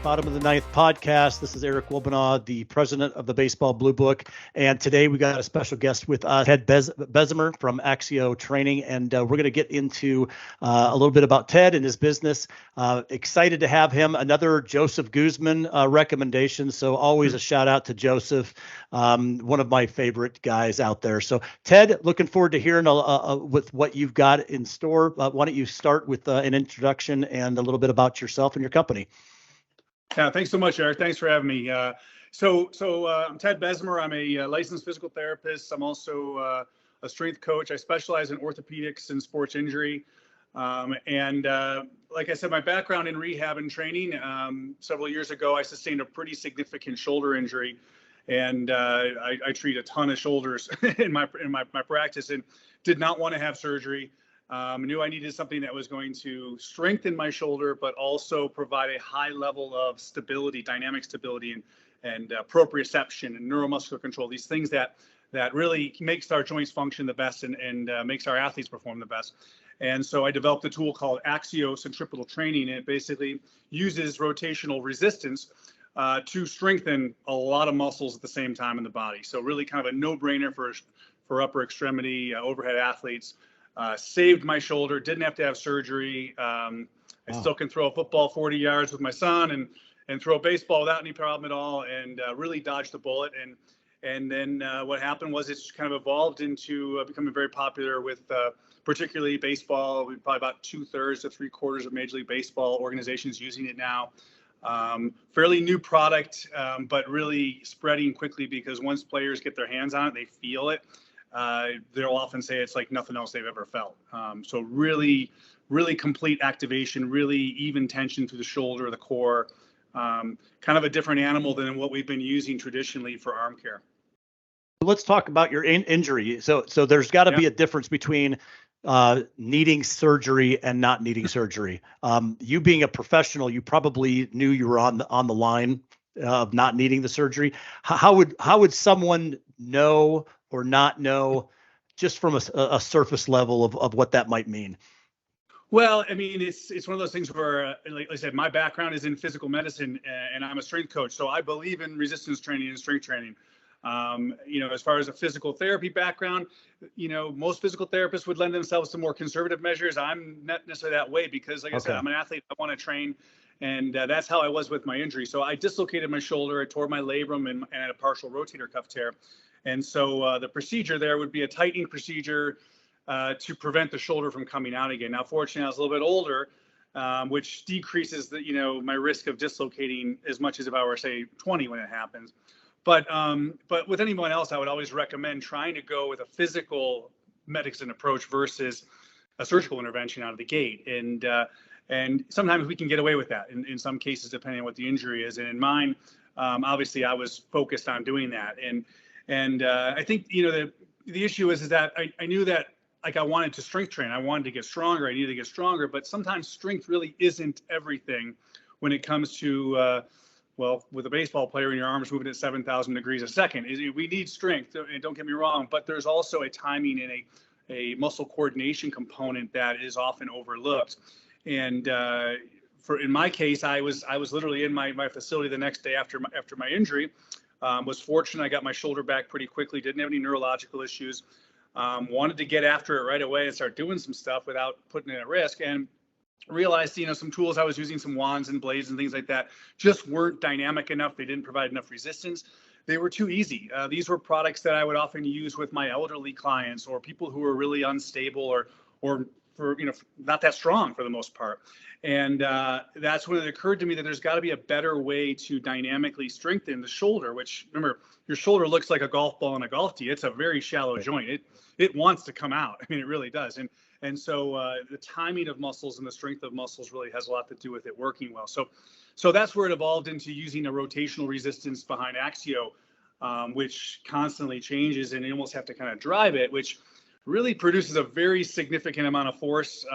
Bottom of the Ninth podcast. This is Eric Wilbenaw, the president of the Baseball Bluebook. And today we got a special guest with us, Ted Bezemer from Axio Training. And we're going to get into a little bit about Ted and his business. Excited to have him. Another Joseph Guzman recommendation. So always a shout out to Joseph, one of my favorite guys out there. So Ted, looking forward to hearing with what you've got in store. Why don't you start with an introduction and a little bit about yourself and your company? Yeah, thanks so much, Eric. Thanks for having me. So I'm Ted Bezemer. I'm a licensed physical therapist. I'm also a strength coach. I specialize in orthopedics and sports injury. Like I said, my background in rehab and training, several years ago, I sustained a pretty significant shoulder injury. And I treat a ton of shoulders in my practice and did not want to have surgery. Knew I needed something that was going to strengthen my shoulder, but also provide a high level of stability, dynamic stability, and proprioception and neuromuscular control. These things that really makes our joints function the best and makes our athletes perform the best. And so I developed a tool called Axio Centripetal Training, and it basically uses rotational resistance to strengthen a lot of muscles at the same time in the body. So really kind of a no-brainer for upper extremity overhead athletes. Saved my shoulder, didn't have to have surgery. I still can throw a football 40 yards with my son and throw a baseball without any problem at all, and really dodged the bullet. And then what happened was it's kind of evolved into becoming very popular with particularly baseball. We've probably about 2/3 to 3/4 of Major League Baseball organizations using it now. Fairly new product, but really spreading quickly because once players get their hands on it, they feel it. They'll often say it's like nothing else they've ever felt. So really, really complete activation, really even tension through the shoulder, the core, kind of a different animal than what we've been using traditionally for arm care. Let's talk about your injury. So there's got to be a difference between needing surgery and not needing surgery. You being a professional, you probably knew you were on the line of not needing the surgery. How would someone know or not know, just from a surface level of what that might mean? Well, I mean, it's one of those things where, like I said, my background is in physical medicine, and I'm a strength coach, so I believe in resistance training and strength training. As far as a physical therapy background, most physical therapists would lend themselves to more conservative measures. I'm not necessarily that way because, like I said, I'm an athlete. I want to train, and that's how I was with my injury. So I dislocated my shoulder, I tore my labrum, and had a partial rotator cuff tear. And so the procedure there would be a tightening procedure to prevent the shoulder from coming out again. Now, fortunately, I was a little bit older, which decreases my risk of dislocating as much as if I were, say, 20 when it happens. But with anyone else, I would always recommend trying to go with a physical medicine approach versus a surgical intervention out of the gate. And sometimes we can get away with that in some cases, depending on what the injury is. And in mine, obviously, I was focused on doing that. And I think, the issue is that I knew that, like, I wanted to strength train. I wanted to get stronger. I needed to get stronger. But sometimes strength really isn't everything when it comes to, with a baseball player and your arms moving at 7,000 degrees a second. We need strength, and don't get me wrong, but there's also a timing and a muscle coordination component that is often overlooked. And in my case, I was literally in my facility the next day after my injury. Was fortunate. I got my shoulder back pretty quickly. Didn't have any neurological issues. Wanted to get after it right away and start doing some stuff without putting it at risk. And realized, some tools I was using, some wands and blades and things like that, just weren't dynamic enough. They didn't provide enough resistance. They were too easy. These were products that I would often use with my elderly clients or people who were really unstable or for not that strong for the most part. And that's when it occurred to me that there's got to be a better way to dynamically strengthen the shoulder, which, remember, your shoulder looks like a golf ball in a golf tee. It's a very shallow joint. It wants to come out. I mean, it really does. And so the timing of muscles and the strength of muscles really has a lot to do with it working well. So that's where it evolved into using a rotational resistance behind Axio, which constantly changes, and you almost have to kind of drive it, which really produces a very significant amount of force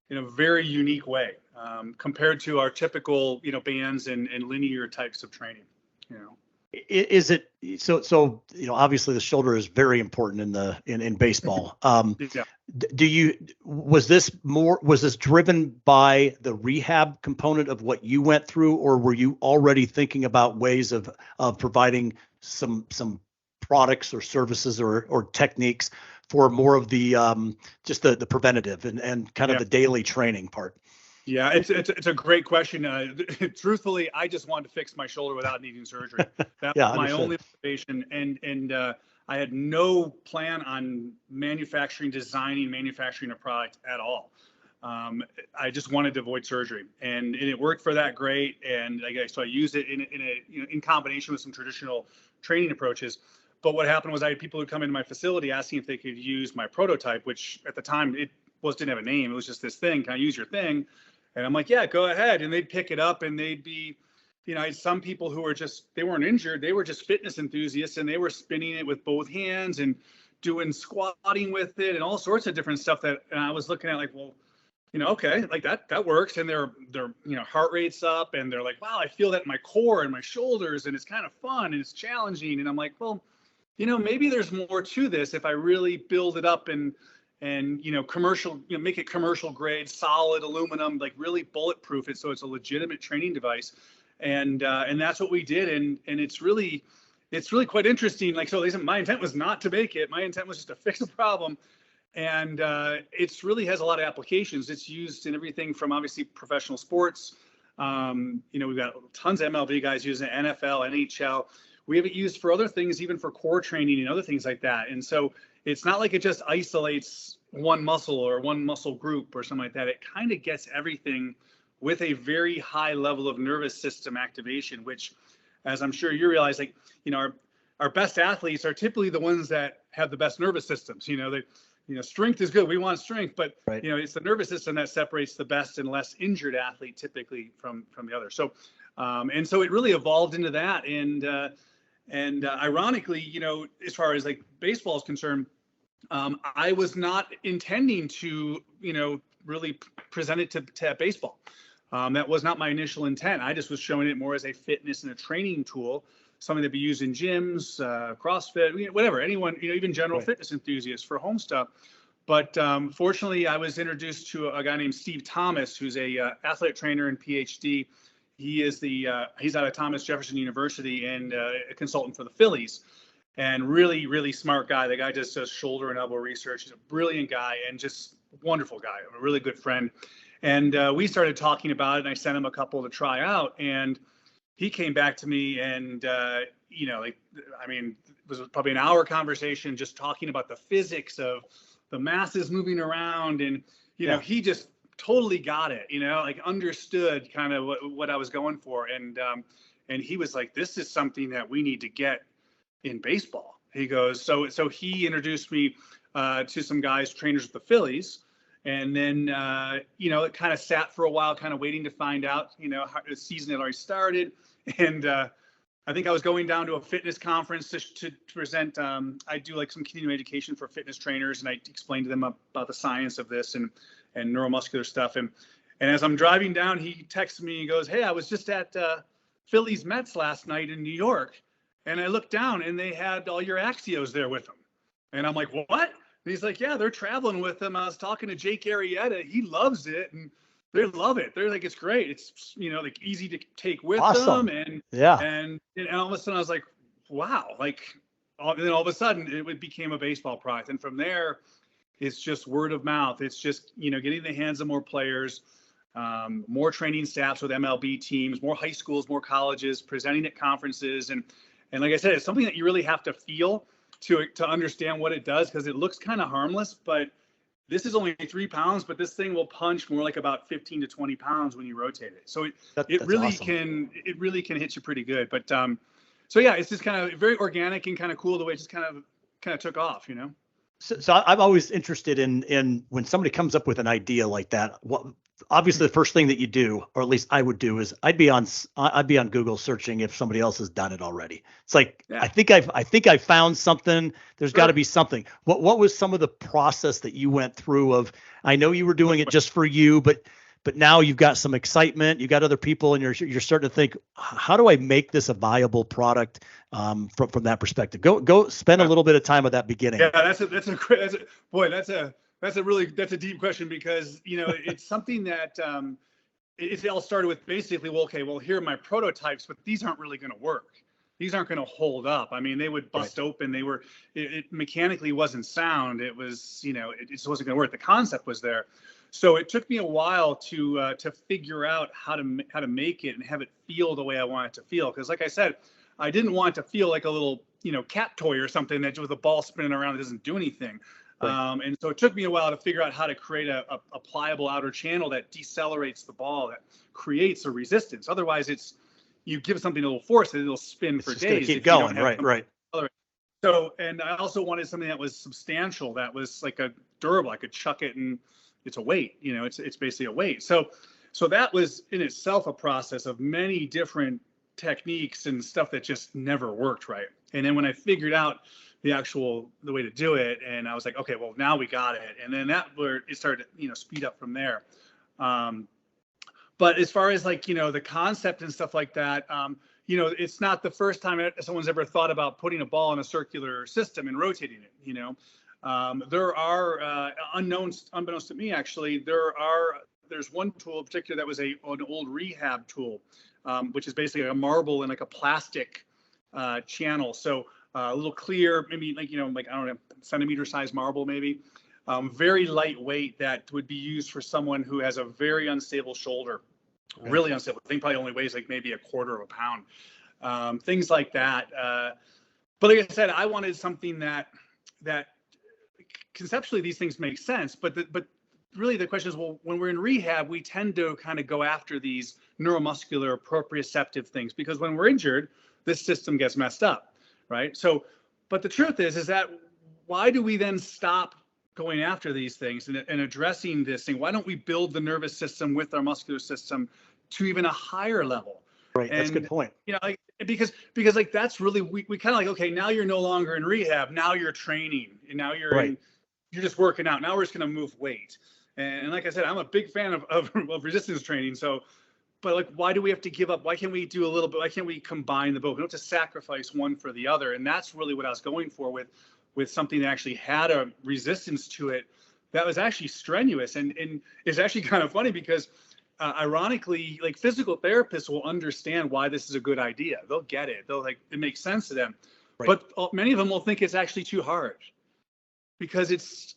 in a very unique way compared to our typical, bands and linear types of training. Is it so obviously the shoulder is very important in baseball. Yeah. Was this driven by the rehab component of what you went through, or were you already thinking about ways of providing some products or services or techniques for more of the just the preventative and kind of the daily training part? Yeah, it's a great question. Truthfully, I just wanted to fix my shoulder without needing surgery. That was my only motivation, and I had no plan on manufacturing a product at all. I just wanted to avoid surgery, and it worked for that great. And so I used it in combination with some traditional training approaches. But what happened was I had people who come into my facility asking if they could use my prototype, which at the time didn't have a name. It was just this thing. Can I use your thing? And I'm like, yeah, go ahead. And they'd pick it up, and they'd be, I had some people who were they weren't injured. They were just fitness enthusiasts, and they were spinning it with both hands and doing squatting with it and all sorts of different stuff and I was looking at like, well, okay, like that works. And their heart rate's up, and they're like, wow, I feel that in my core and my shoulders, and it's kind of fun and it's challenging. And I'm like, well, maybe there's more to this if I really build it up and commercial, make it commercial grade, solid aluminum, like really bulletproof it so it's a legitimate training device. And that's what we did. And it's really quite interesting. Like, so my intent was not to make it. My intent was just to fix a problem. And it's really has a lot of applications. It's used in everything from obviously professional sports. We've got tons of MLB guys using it, NFL, NHL. We have it used for other things, even for core training and other things like that. And so it's not like it just isolates one muscle or one muscle group or something like that. It kind of gets everything with a very high level of nervous system activation, which, as I'm sure you realize, like, our best athletes are typically the ones that have the best nervous systems. Strength is good. We want strength, but right. It's the nervous system that separates the best and less injured athlete typically from the other. So, and so it really evolved into that. And ironically, as far as like baseball is concerned, I was not intending to, really present it to baseball. That was not my initial intent. I just was showing it more as a fitness and a training tool, something that be used in gyms, CrossFit, whatever, anyone, even general right. fitness enthusiasts for home stuff. But fortunately, I was introduced to a guy named Steve Thomas, who's a athletic trainer and PhD. He is he's out of Thomas Jefferson University and a consultant for the Phillies, and really, really smart guy. The guy just does shoulder and elbow research. He's a brilliant guy and just wonderful guy, a really good friend. And we started talking about it, and I sent him a couple to try out, and he came back to me and, it was probably an hour conversation just talking about the physics of the masses moving around. And, he just totally got it, understood kind of what I was going for. And he was like, this is something that we need to get in baseball. He goes, so he introduced me to some guys, trainers with the Phillies. And then, it kind of sat for a while, kind of waiting to find out, how the season had already started. And I think I was going down to a fitness conference to present. I do like some continuing education for fitness trainers, and I explained to them about the science of this and neuromuscular stuff. And as I'm driving down, he texts me and goes, hey, I was just at Phillies Mets last night in New York. And I looked down and they had all your Axios there with them. And I'm like, what? And he's like, yeah, they're traveling with them. I was talking to Jake Arrieta. He loves it. And they love it. They're like, it's great. It's, like easy to take with awesome. them. And all of a sudden I was like, wow. And then all of a sudden it became a baseball product. And from there, it's just word of mouth. It's just, getting in the hands of more players, more training staffs with MLB teams, more high schools, more colleges, presenting at conferences. And like I said, it's something that you really have to feel to understand what it does, because it looks kind of harmless, but this is only 3 pounds, but this thing will punch more like about 15 to 20 pounds when you rotate it. So it really awesome. It really can hit you pretty good. But so yeah, it's just kind of very organic and kind of cool the way it just kind of took off, So I'm always interested in when somebody comes up with an idea like that. Obviously, the first thing that you do, or at least I would do, is I'd be on Google searching if somebody else has done it already. It's like, yeah. I think I found something. There's got to be something. What was some of the process that you went through of? I know you were doing it just for you, but but now you've got some excitement, you got other people, and you're starting to think, how do I make this a viable product from that perspective? Go spend a little bit of time at that beginning. Yeah, that's a deep question, because it's something that it all started with basically, well, here are my prototypes, but these aren't really going to work. These aren't going to hold up. I mean, they would bust open. It mechanically wasn't sound. It was, it just wasn't going to work. The concept was there. So it took me a while to figure out how to make it and have it feel the way I want it to feel. Because like I said, I didn't want it to feel like a little, cat toy or something that with a ball spinning around, it doesn't do anything. Right. And so it took me a while to figure out how to create a pliable outer channel that decelerates the ball, that creates a resistance. Otherwise, you give something a little force, and it'll spin for days. Keep going. Right. So, and I also wanted something that was substantial, that was like a durable. I could chuck it, and it's a weight. It's basically a weight. So that was in itself a process of many different techniques and stuff that just never worked right. And then when I figured out the way to do it, and I was like, okay, well, now we got it. And then it started to speed up from there. But as far as the concept and stuff like that, it's not the first time someone's ever thought about putting a ball in a circular system and rotating it. There are unbeknownst to me, actually, there's one tool in particular that was an old rehab tool, which is basically a marble in like a plastic channel. So a little clear, maybe I don't know, centimeter size marble, maybe. Very lightweight, that would be used for someone who has a very unstable shoulder, really unstable. I think probably only weighs like maybe a quarter of a pound, things like that. But like I said, I wanted something that conceptually these things make sense, but really the question is, well, when we're in rehab, we tend to kind of go after these neuromuscular proprioceptive things, because when we're injured, this system gets messed up, right? So, but the truth is that why do we then stop going after these things and addressing this thing? Why don't we build the nervous system with our muscular system to even a higher level? Right. That's a good point. Because like that's really, we kind of like, okay, now you're no longer in rehab. Now you're training, and now you're you're just working out. Now we're just going to move weight. And like I said, I'm a big fan of resistance training. So, but like, why do we have to give up? Why can't we do a little bit? Why can't we combine the both? We don't have to sacrifice one for the other. And that's really what I was going for with something that actually had a resistance to it that was actually strenuous. And it's actually kind of funny, because ironically, like, physical therapists will understand why this is a good idea. They'll get it. It makes sense to them. Right. But many of them will think it's actually too hard, because it's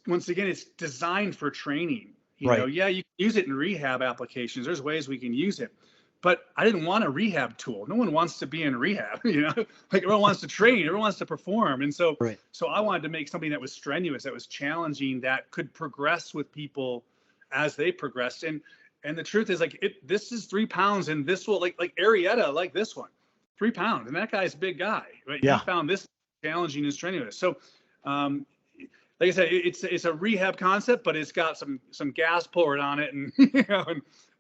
designed for training. You know, yeah, you can use it in rehab applications. There's ways we can use it. But I didn't want a rehab tool. No one wants to be in rehab, like everyone wants to train, everyone wants to perform. And so, so I wanted to make something that was strenuous, that was challenging, that could progress with people as they progressed. And the truth is, like, this is 3 pounds, and this will like Arietta, like this one, 3 pounds. And that guy's a big guy, right? Yeah. He found this challenging and strenuous. So, like I said, it's a rehab concept, but it's got some gas poured on it, and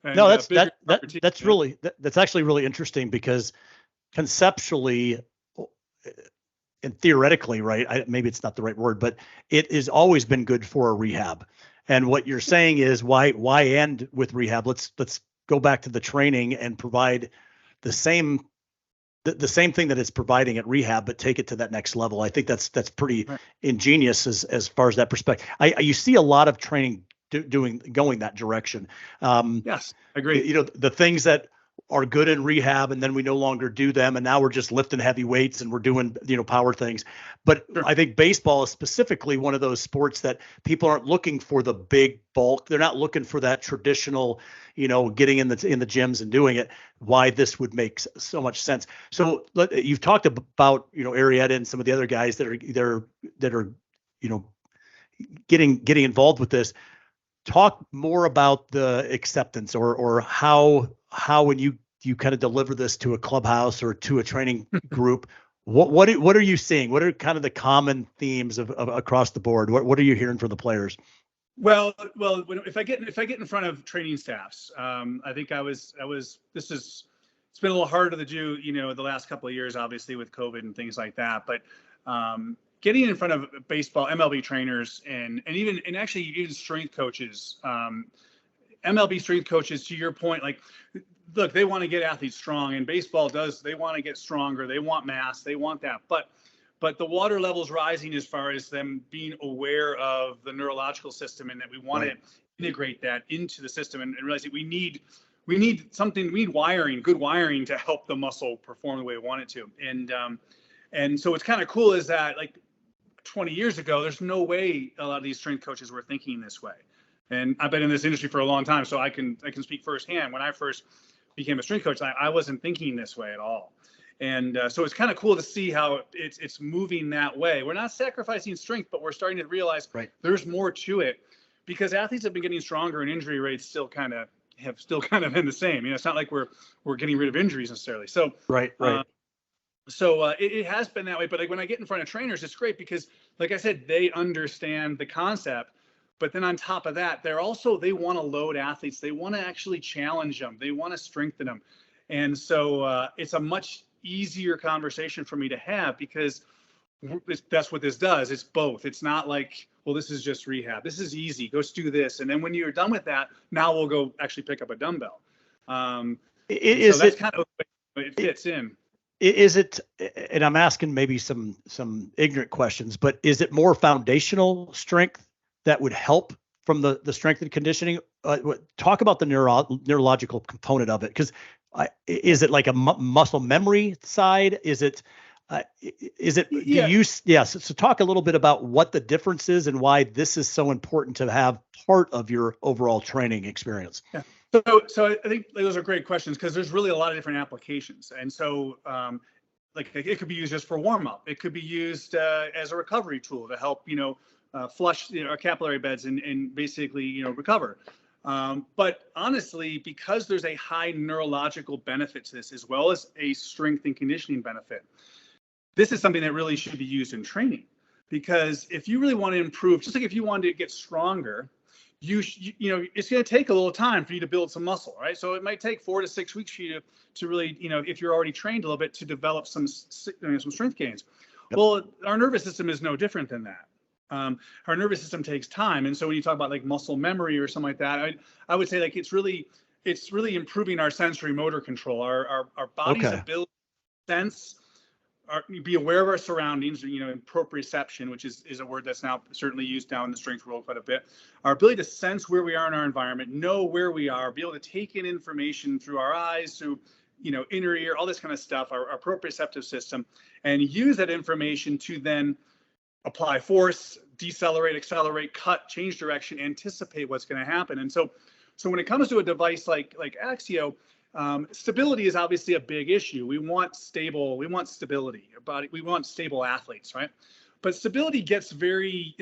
no, that's actually really interesting, because conceptually and theoretically, right? Maybe it's not the right word, but it has always been good for a rehab. And what you're saying is, why end with rehab? Let's go back to the training and provide the same thing that it's providing at rehab, but take it to that next level. I think that's pretty ingenious as far as that perspective. You see a lot of training going that direction. Yes, I agree. The things that are good in rehab, and then we no longer do them, and now we're just lifting heavy weights and we're doing power things. But I think baseball is specifically one of those sports that people aren't looking for the big bulk. They're not looking for that traditional, getting in the gyms and doing it. Why this would make so much sense. So you've talked about Arietta and some of the other guys that are getting involved with this. Talk more about the acceptance or how when you kind of deliver this to a clubhouse or to a training group, what are you seeing? What are kind of the common themes of across the board? What are you hearing from the players? Well, if I get in front of training staffs, I think it's been a little harder to do, the last couple of years, obviously with COVID and things like that. But getting in front of baseball, MLB trainers, and even strength coaches, MLB strength coaches, to your point, like, look, they want to get athletes strong, and baseball does. They want to get stronger. They want mass. They want that. But the water level's rising as far as them being aware of the neurological system, and that we want to integrate that into the system, and realize that we need wiring, good wiring, to help the muscle perform the way we want it to. And so what's kind of cool is that, like, 20 years ago, there's no way a lot of these strength coaches were thinking this way. And I've been in this industry for a long time, so I can speak firsthand. When I first became a strength coach, I wasn't thinking this way at all. And so it's kind of cool to see how it's moving that way. We're not sacrificing strength, but we're starting to realize there's more to it, because athletes have been getting stronger and injury rates still kind of been the same. It's not like we're getting rid of injuries necessarily. So it has been that way. But like, when I get in front of trainers, it's great because, like I said, they understand the concept. But then on top of that, they want to load athletes. They want to actually challenge them. They want to strengthen them. And so it's a much easier conversation for me to have, because that's what this does. It's both. It's not like, well, this is just rehab. This is easy. Go do this. And then when you're done with that, now we'll go actually pick up a dumbbell. So that's kind of the way it fits in. Is it, and I'm asking maybe some ignorant questions, but is it more foundational strength that would help from the strength and conditioning? Talk about the neurological component of it, because is it like a muscle memory side? Is it So talk a little bit about what the difference is and why this is so important to have part of your overall training experience. Yeah. So I think those are great questions, because there's really a lot of different applications. And so like, it could be used just for warm up. It could be used as a recovery tool to help, flush our capillary beds and basically, recover. But honestly, because there's a high neurological benefit to this, as well as a strength and conditioning benefit, this is something that really should be used in training. Because if you really want to improve, just like if you wanted to get stronger, it's going to take a little time for you to build some muscle, right? So it might take 4 to 6 weeks for you to really, if you're already trained a little bit, to develop some strength gains. Yep. Well, our nervous system is no different than that. Our nervous system takes time. And so when you talk about like muscle memory or something like that, I would say, like, it's really improving our sensory motor control, our body's ability to sense, be aware of our surroundings, proprioception, which is a word that's now certainly used now in the strength world quite a bit. Our ability to sense where we are in our environment, know where we are, be able to take in information through our eyes, through, inner ear, all this kind of stuff, our proprioceptive system, and use that information to then apply force, decelerate, accelerate, cut, change direction, anticipate what's going to happen. And so when it comes to a device like Axio, stability is obviously a big issue. We want stability. We want stable athletes, right? But stability it's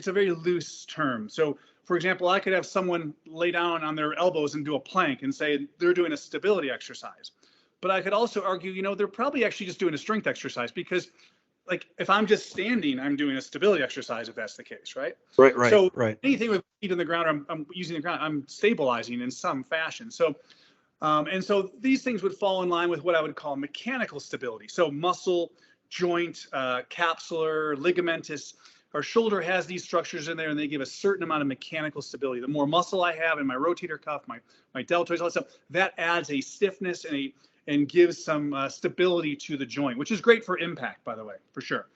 a very loose term. So, for example, I could have someone lay down on their elbows and do a plank and say they're doing a stability exercise. But I could also argue, they're probably actually just doing a strength exercise, because, like, if I'm just standing, I'm doing a stability exercise, if that's the case, right? Right. So anything with feet on the ground, I'm using the ground, I'm stabilizing in some fashion. So, and so these things would fall in line with what I would call mechanical stability. So muscle, joint, capsular, ligamentous. Our shoulder has these structures in there, and they give a certain amount of mechanical stability. The more muscle I have in my rotator cuff, my deltoids, all that stuff, that adds a stiffness and gives some stability to the joint, which is great for impact, by the way, for sure.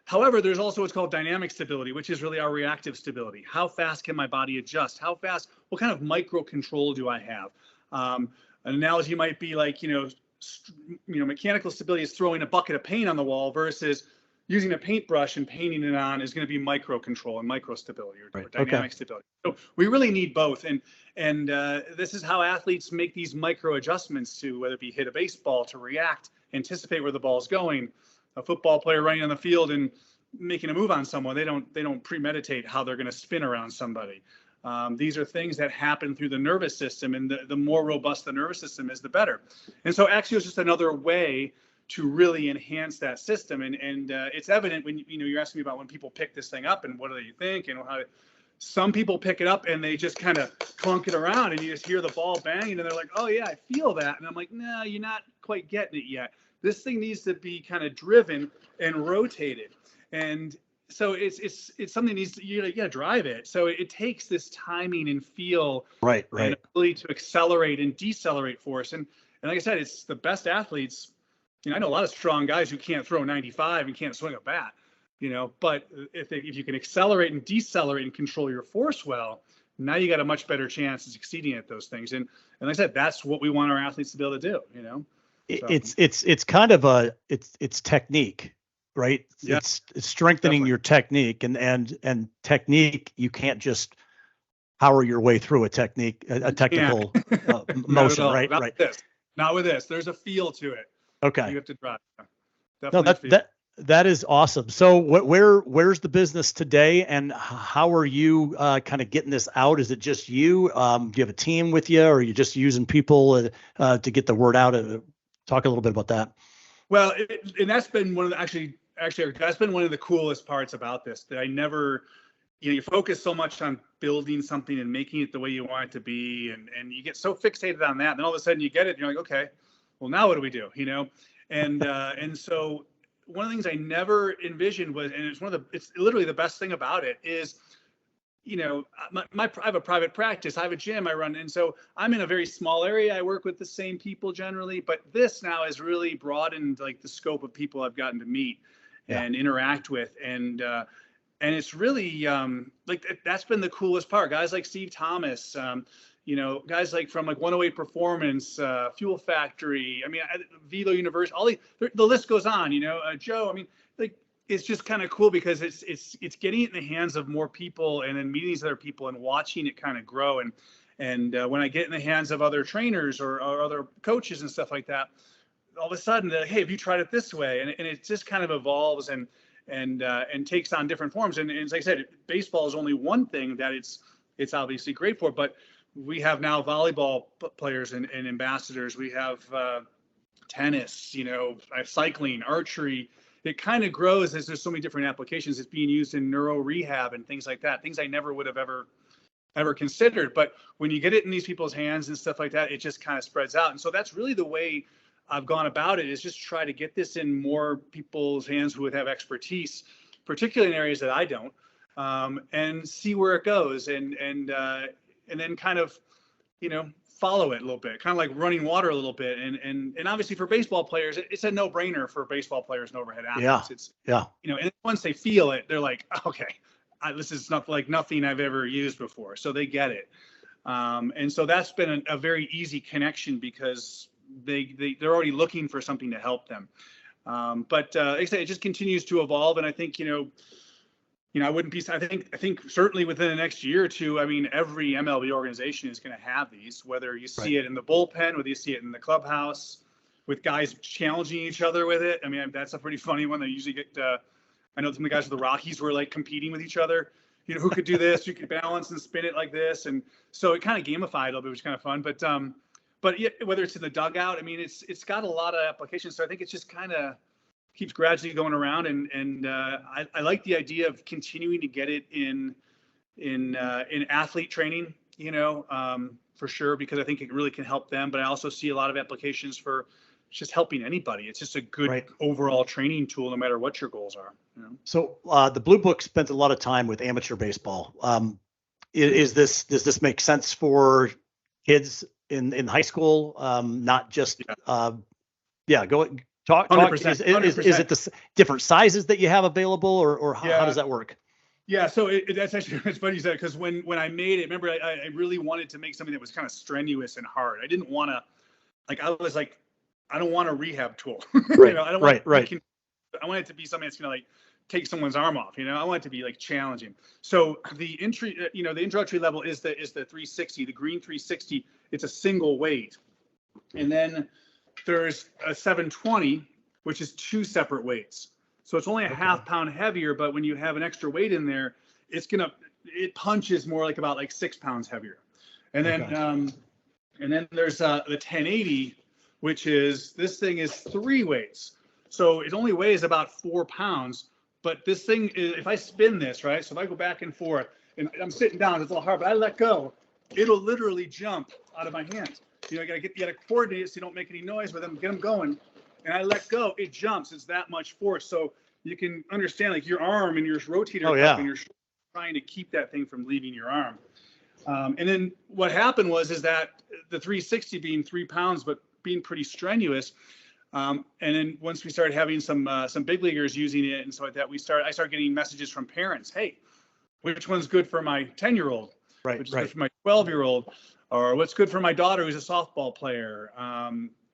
However, there's also what's called dynamic stability, which is really our reactive stability. How fast can my body adjust? What kind of micro control do I have? An analogy might be like, mechanical stability is throwing a bucket of paint on the wall, versus using a paintbrush and painting it on is going to be micro control and micro stability or dynamic stability. So we really need both. And this is how athletes make these micro adjustments to, whether it be hit a baseball, to react, anticipate where the ball is going. A football player running on the field and making a move on someone, they don't premeditate how they're going to spin around somebody. These are things that happen through the nervous system, and the more robust the nervous system is, the better. And so Axio is just another way to really enhance that system. And it's evident when, you're asking me about when people pick this thing up and what do they think, and how some people pick it up and they just kind of clunk it around, and you just hear the ball banging, and they're like, oh yeah, I feel that. And I'm like, no, you're not quite getting it yet. This thing needs to be kind of driven and rotated. And so it's something that needs to, you gotta drive it. So it takes this timing and feel Right. and ability to accelerate and decelerate force. And like I said, it's the best athletes. I know a lot of strong guys who can't throw 95 and can't swing a bat, but if you can accelerate and decelerate and control your force well, now you got a much better chance of succeeding at those things. And like I said, that's what we want our athletes to be able to do, So. It's kind of it's technique, right? Yeah, it's strengthening definitely. your technique, and technique, you can't just power your way through a technical motion, right? Not Right. Not with this. There's a feel to it. Okay. You have to drive. No, Definitely. that is awesome. So where's the business today, and how are you kind of getting this out? Is it just you? Do you have a team with you, or are you just using people to get the word out? Talk a little bit about that. Well, and that's been one of the actually that's been one of the coolest parts about this, that I never, you focus so much on building something and making it the way you want it to be, and you get so fixated on that, and then all of a sudden you get it, and you're like, okay, well, now what do we do? And so one of the things I never envisioned was, and it's literally the best thing about it is, I have a private practice, I have a gym I run, and so I'm in a very small area. I work with the same people generally, but this now has really broadened like the scope of people I've gotten to meet and interact with, and it's really that's been the coolest part. Guys like Steve Thomas, guys like from 108 Performance, Fuel Factory. I mean, Velo University. The list goes on. Joe. I mean, it's just kind of cool because it's getting it in the hands of more people, and then meeting these other people and watching it kind of grow. And when I get in the hands of other trainers or other coaches and stuff like that, all of a sudden they're like, hey, have you tried it this way? And it just kind of evolves and takes on different forms. And as I said, baseball is only one thing that it's obviously great for, but we have now volleyball players and ambassadors. We have tennis, cycling, archery. It kind of grows as there's so many different applications. It's being used in neuro rehab and things like that, things I never would have ever considered. But when you get it in these people's hands and stuff like that, it just kind of spreads out. And so that's really the way I've gone about it, is just try to get this in more people's hands who would have expertise, particularly in areas that I don't, and see where it goes, and then kind of, follow it a little bit, kind of like running water a little bit. And obviously for baseball players, it's a no-brainer for baseball players and overhead athletes. And once they feel it, they're like, okay, this is not like nothing I've ever used before. So they get it. And so that's been a very easy connection, because they're already looking for something to help them. But like I say, it just continues to evolve. And I think, I wouldn't be, I think certainly within the next year or two, I mean, every MLB organization is going to have these, whether you see it in the bullpen, whether you see it in the clubhouse, with guys challenging each other with it. I mean, that's a pretty funny one. They usually get, I know some of the guys with the Rockies were competing with each other, who could do this, who could balance and spin it like this. And so it kind of gamified a little bit, which is kind of fun. But yeah, whether it's in the dugout, I mean, it's got a lot of applications. So I think it's just kind of keeps gradually going around, and I like the idea of continuing to get it in athlete training, for sure, because I think it really can help them. But I also see a lot of applications for just helping anybody. It's just a good overall training tool, no matter what your goals are. So the Bluebook spent a lot of time with amateur baseball. Does this make sense for kids in high school? Not just go. Talk. 100%. Is it the different sizes that you have available, or how does that work? Yeah, so that's actually, it's funny you said, because when I made it, remember, I really wanted to make something that was kind of strenuous and hard. I didn't want to, I was like, I don't want a rehab tool. Right. I don't want I want it to be something that's going to take someone's arm off. I want it to be challenging. So the introductory level is the 360, the green 360. It's a single weight, and then there's a 720, which is two separate weights. So it's only a half pound heavier, but when you have an extra weight in there, it punches more about 6 pounds heavier. And then there's the 1080, which is, this thing is 3 weights. So it only weighs about 4 pounds, but this thing is, if I spin this, right? So if I go back and forth, and I'm sitting down, it's a little hard, but I let go, it'll literally jump out of my hands. You gotta coordinate it so you don't make any noise with them, get them going. And I let go, it jumps. It's that much force. So you can understand like your arm and your rotator Oh, cuff yeah. and your shoulder, trying to keep that thing from leaving your arm. And then what happened was that the 360 being 3 pounds, but being pretty strenuous. And then once we started having some big leaguers using it and so like that, I started getting messages from parents. Hey, which one's good for my 10-year-old? Right. Which is Right. good for my 12-year-old? Or what's good for my daughter who's a softball player?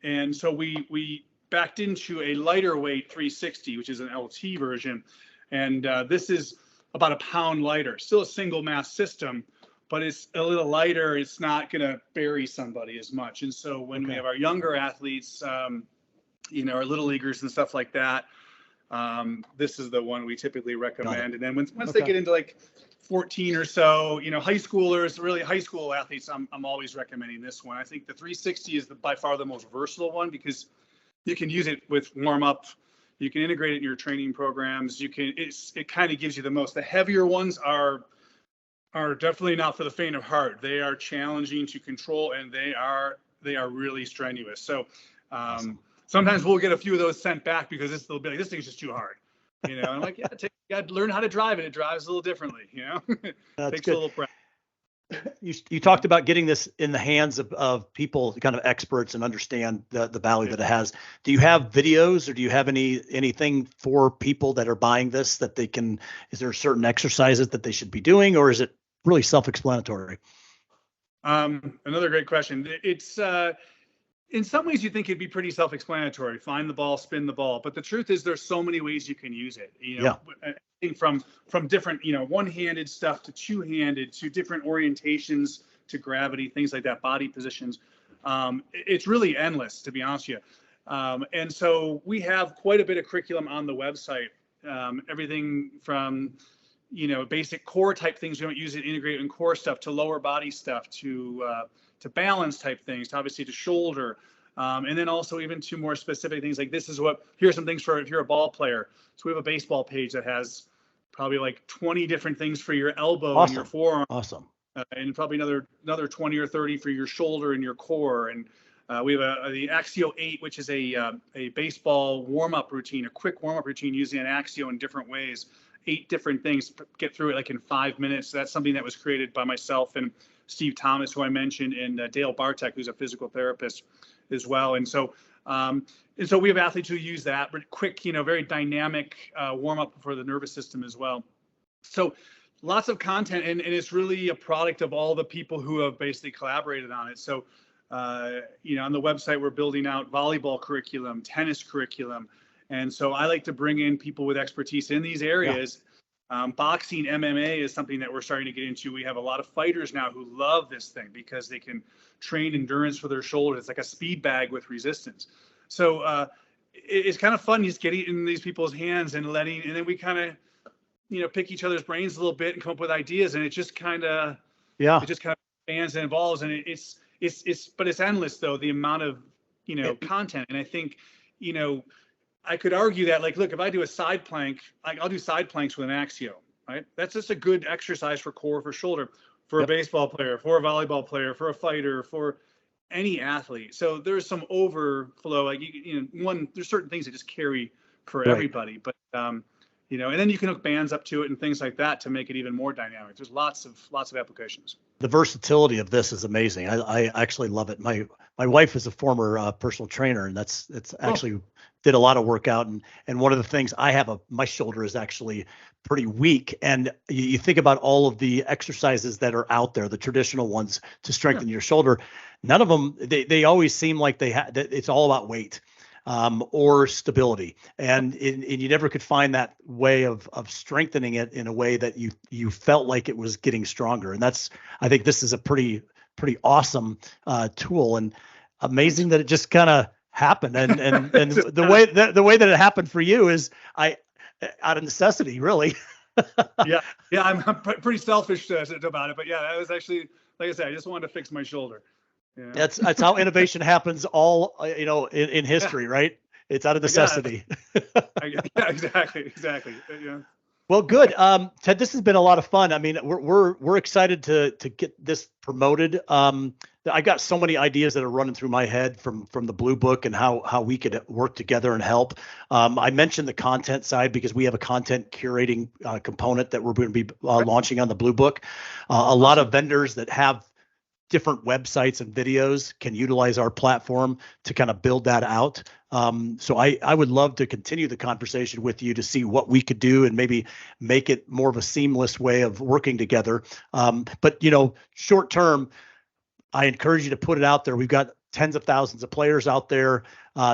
And so we backed into a lighter weight 360, which is an LT version. And this is about a pound lighter, still a single mass system, but it's a little lighter. It's not going to bury somebody as much. And so when we have our younger athletes, our little leaguers and stuff like that, this is the one we typically recommend. And then once they get into like 14 or so, high schoolers, really high school athletes, I'm always recommending this one. I think the 360 is by far the most versatile one because you can use it with warm up. You can integrate it in your training programs. It kind of gives you the most. The heavier ones are definitely not for the faint of heart. They are challenging to control, and they are really strenuous. So Awesome. Sometimes we'll get a few of those sent back because they'll be like, this thing's just too hard. And I'm like, yeah, you got to learn how to drive it. It drives a little differently, That's takes good. a little practice. You talked about getting this in the hands of people, kind of experts, and understand the value that it has. Do you have videos, or do you have anything for people that are buying this that they can? Is there certain exercises that they should be doing, or is it really self-explanatory? Another great question. It's in some ways you think it'd be pretty self-explanatory. Find the ball, spin the ball, but the truth is there's so many ways you can use it. From different, one-handed stuff to two-handed to different orientations to gravity, things like that, body positions. It's really endless, to be honest with you. And so we have quite a bit of curriculum on the website. Everything from, basic core type things we don't use it integrate in core stuff to lower body stuff to balance type things, to obviously to shoulder. And then also even to more specific things like here's some things for if you're a ball player. So we have a baseball page that has probably like 20 different things for your elbow and your forearm. Awesome. And probably another 20 or 30 for your shoulder and your core. And we have the Axio 8, which is a baseball warm-up routine, a quick warm-up routine using an Axio in different ways. 8 different things, get through it like in 5 minutes. So that's something that was created by myself and Steve Thomas, who I mentioned, and Dale Bartek, who's a physical therapist as well. And so we have athletes who use that, but quick, very dynamic warm-up for the nervous system as well. So lots of content, and it's really a product of all the people who have basically collaborated on it. So, on the website, we're building out volleyball curriculum, tennis curriculum. And so I like to bring in people with expertise in these areas. Boxing, MMA is something that we're starting to get into. We have a lot of fighters now who love this thing because they can train endurance for their shoulders. It's like a speed bag with resistance. So it's kind of fun just getting in these people's hands and then we kind of, pick each other's brains a little bit and come up with ideas. And it just kind of, expands and evolves. And but it's endless though, the amount of, content. And I think, I could argue that, like, look, if I do a side plank, I'll do side planks with an Axio, right? That's just a good exercise for core, for shoulder, for a baseball player, for a volleyball player, for a fighter, for any athlete. So there's some overflow. Like, there's certain things that just carry for everybody. But, and then you can hook bands up to it and things like that to make it even more dynamic. There's lots of applications. The versatility of this is amazing. I actually love it. My wife is a former personal trainer, and it's actually did a lot of workout. And one of the things my shoulder is actually pretty weak. And you think about all of the exercises that are out there, the traditional ones to strengthen your shoulder. None of them, they always seem like it's all about weight. Or stability, and you never could find that way of strengthening it in a way that you felt like it was getting stronger. And I think this is a pretty awesome tool, and amazing that it just kind of happened. And the way that it happened for you is out of necessity, really. yeah, I'm pretty selfish about it, but yeah, that was actually, like I said, I just wanted to fix my shoulder. Yeah. That's how innovation happens all, in history, right? It's out of necessity. Yeah, exactly. Yeah. Well, good. Ted, this has been a lot of fun. I mean, we're excited to get this promoted. I got so many ideas that are running through my head from the Bluebook and how we could work together and help. I mentioned the content side because we have a content curating component that we're going to be launching on the Bluebook. A lot of vendors that have different websites and videos can utilize our platform to kind of build that out. So I would love to continue the conversation with you to see what we could do and maybe make it more of a seamless way of working together. But, short term, I encourage you to put it out there. We've got tens of thousands of players out there.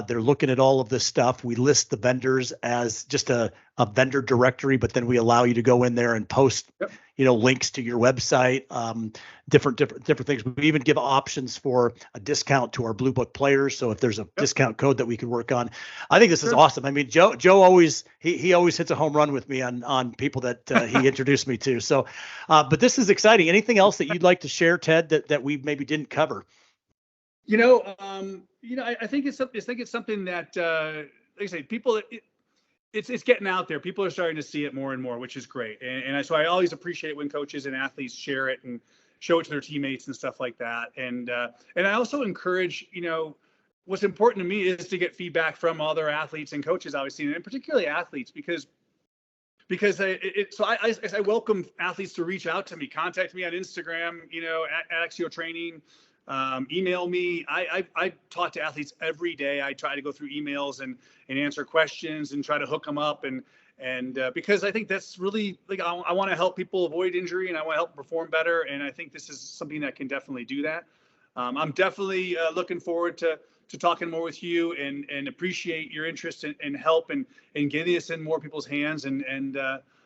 They're looking at all of this stuff. We list the vendors as just a vendor directory, but then we allow you to go in there and post, links to your website, different things. We even give options for a discount to our Bluebook players. So if there's a discount code that we could work on, I think this is awesome. I mean, Joe always he always hits a home run with me on people that he introduced me to. So, but this is exciting. Anything else that you'd like to share, Ted, that we maybe didn't cover? I think it's something that, like I say, people, it's getting out there. People are starting to see it more and more, which is great. So I always appreciate when coaches and athletes share it and show it to their teammates and stuff like that. And I also encourage, what's important to me is to get feedback from other athletes and coaches, obviously, and particularly athletes, because I welcome athletes to reach out to me, contact me on Instagram, at Axio Training. Email me. I talk to athletes every day. I try to go through emails and answer questions and try to hook them up. And because I think that's really, like, I want to help people avoid injury and I want to help them perform better. And I think this is something that can definitely do that. I'm definitely looking forward to talking more with you and appreciate your interest and help and getting this in more people's hands and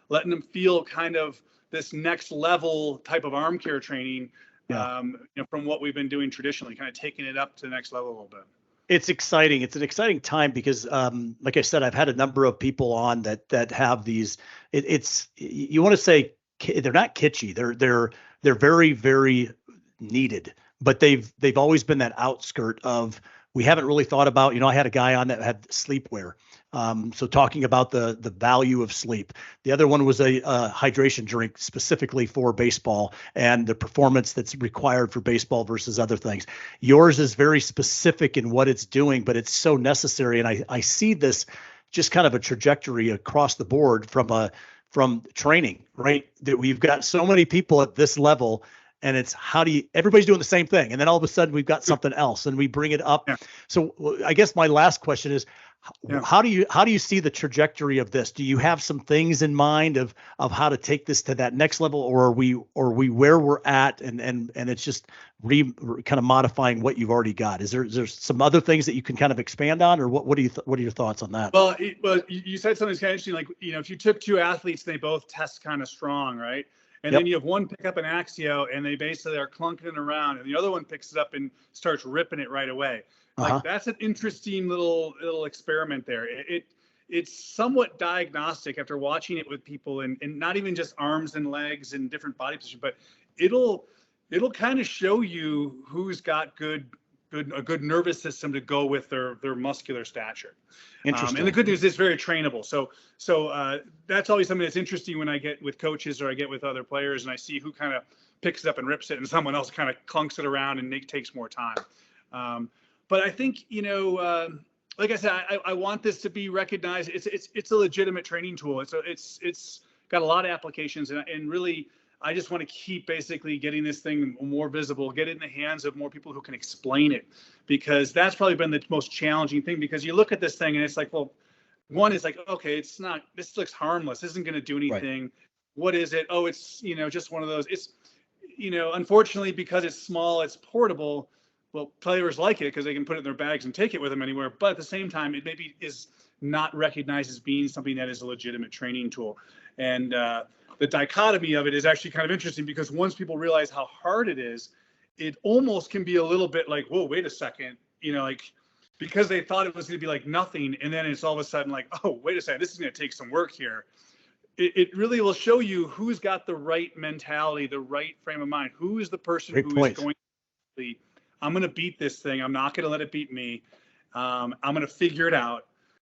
letting them feel kind of this next level type of arm care training. From what we've been doing traditionally, kind of taking it up to the next level a little bit. It's exciting. It's an exciting time because, like I said, I've had a number of people on that have these. It's you want to say they're not kitschy. They're very, very needed, but they've always been that outskirt of. We haven't really thought about. I had a guy on that had sleepwear. So talking about the value of sleep. The other one was a hydration drink specifically for baseball and the performance that's required for baseball versus other things. Yours is very specific in what it's doing, but it's so necessary. And I see this just kind of a trajectory across the board from training, right? That we've got so many people at this level. And it's everybody's doing the same thing. And then all of a sudden we've got something else and we bring it up. Yeah. So I guess my last question is, how do you see the trajectory of this? Do you have some things in mind of how to take this to that next level, or are we where we're at and it's just kind of modifying what you've already got? Is there some other things that you can kind of expand on, or what are your thoughts on that? Well, you said something kind of interesting, like, if you took two athletes, they both test kind of strong, right? And then you have one pick up an Axio and they basically are clunking it around, and the other one picks it up and starts ripping it right away. Like that's an interesting little experiment there. It's somewhat diagnostic after watching it with people and not even just arms and legs and different body positions, but it'll kind of show you who's got a good nervous system to go with their muscular stature. Interesting. And the good news is it's very trainable. So that's always something that's interesting when I get with coaches or I get with other players and I see who kind of picks it up and rips it and someone else kind of clunks it around and it takes more time. But I think, like I said, I want this to be recognized. It's a legitimate training tool. It's got a lot of applications and really, I just want to keep basically getting this thing more visible, get it in the hands of more people who can explain it, because that's probably been the most challenging thing. Because you look at this thing and it's like, well, one is like, okay, this looks harmless. This isn't going to do anything. Right. What is it? Oh, it's, just one of those. It's, unfortunately, because it's small, it's portable. Well, players like it because they can put it in their bags and take it with them anywhere. But at the same time, it maybe is not recognized as being something that is a legitimate training tool. And the dichotomy of it is actually kind of interesting because once people realize how hard it is, it almost can be a little bit like, whoa, wait a second, because they thought it was going to be like nothing. And then it's all of a sudden like, oh, wait a second, this is going to take some work here. It really will show you who's got the right mentality, the right frame of mind. Who is the person who is going to I'm going to beat this thing. I'm not going to let it beat me. I'm going to figure it out.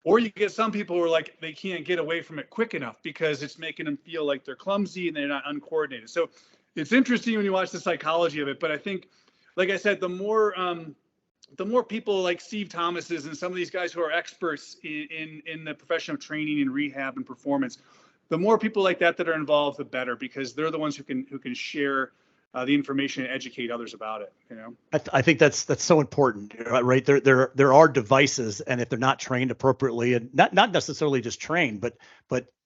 Or you get some people who are like, they can't get away from it quick enough because it's making them feel like they're clumsy and they're not uncoordinated. So it's interesting when you watch the psychology of it. But I think like I said, the more people like Steve Thomas's and some of these guys who are experts in the profession of training and rehab and performance, the more people like that are involved, the better, because they're the ones who can share the information and educate others about it. I think that's so important, right? There are devices, and if they're not trained appropriately, and not necessarily just trained, but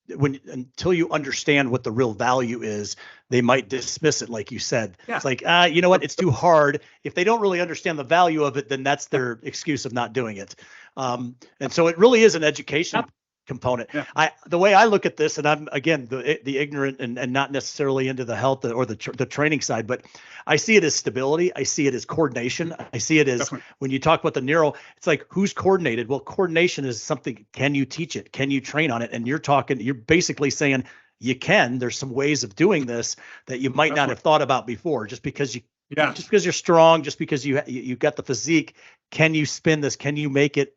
until you understand what the real value is, they might dismiss it, like you said. Yeah. It's like, you know what, it's too hard. If they don't really understand the value of it, then that's their excuse of not doing it. And so it really is an education component. Yeah. The way I look at this, and I'm again the ignorant and not necessarily into the health or the training side, but I see it as stability. I see it as coordination. I see it as Definitely. When you talk about the neural, it's like, who's coordinated? Well, coordination is something. Can you teach it? Can you train on it? And you're basically saying you can. There's some ways of doing this that you might not have thought about before. Just because you're strong, just because you got the physique, can you spin this? Can you make it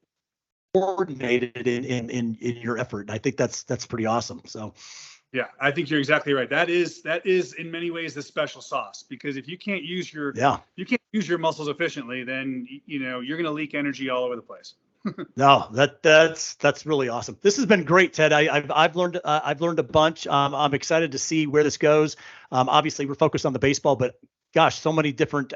coordinated in your effort? And I think that's pretty awesome. So yeah, I think you're exactly right. That is in many ways the special sauce, because if you can't use your muscles efficiently, then you're going to leak energy all over the place. No, that's really awesome. This has been great, Ted. I've learned a bunch. I'm excited to see where this goes. Obviously we're focused on the baseball, but gosh, so many different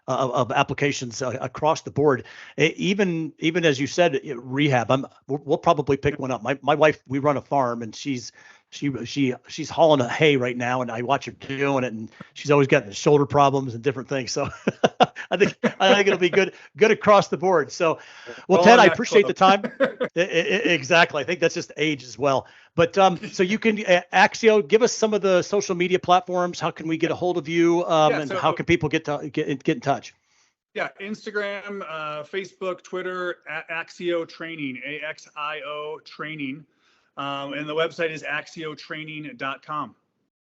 of applications across the board. Even as you said, rehab. We'll probably pick one up. My wife, we run a farm, and she's hauling a hay right now, and I watch her doing it, and she's always got shoulder problems and different things. So I think it'll be good across the board. So, well, Ted, I appreciate the time. Exactly. I think that's just age as well. But so you can Axio, give us some of the social media platforms. How can we get a hold of you? And how can people get in touch? Yeah, Instagram, Facebook, Twitter, Axio Training, AXIO Training. And the website is axiotraining.com.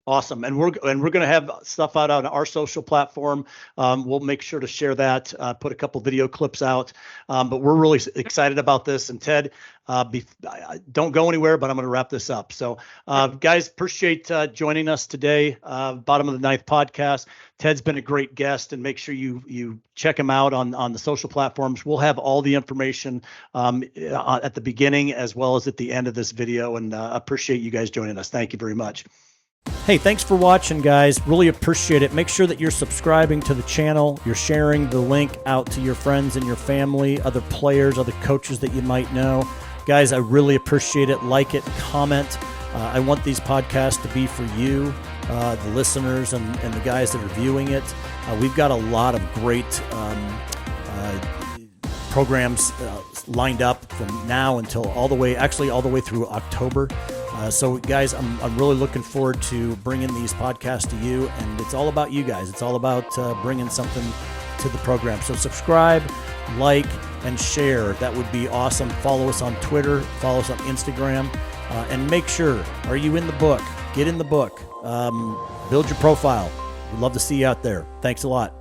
Awesome. And we're going to have stuff out on our social platform. We'll make sure to share that, put a couple video clips out. But we're really excited about this. And Ted, don't go anywhere, but I'm going to wrap this up. So guys, appreciate joining us today. Bottom of the Ninth podcast. Ted's been a great guest, and make sure you check him out on the social platforms. We'll have all the information at the beginning as well as at the end of this video, and appreciate you guys joining us. Thank you very much. Hey, thanks for watching, guys. Really appreciate it. Make sure that you're subscribing to the channel. You're sharing the link out to your friends and your family, other players, other coaches that you might know. Guys, I really appreciate it. Like it, comment. I want these podcasts to be for you, the listeners and the guys that are viewing it. We've got a lot of great programs lined up from now until all the way through October. So guys, I'm really looking forward to bringing these podcasts to you, and it's all about you guys. It's all about bringing something to the program. So subscribe, like, and share. That would be awesome. Follow us on Twitter, follow us on Instagram, and make sure, are you in the book? Get in the book. Build your profile. We'd love to see you out there. Thanks a lot.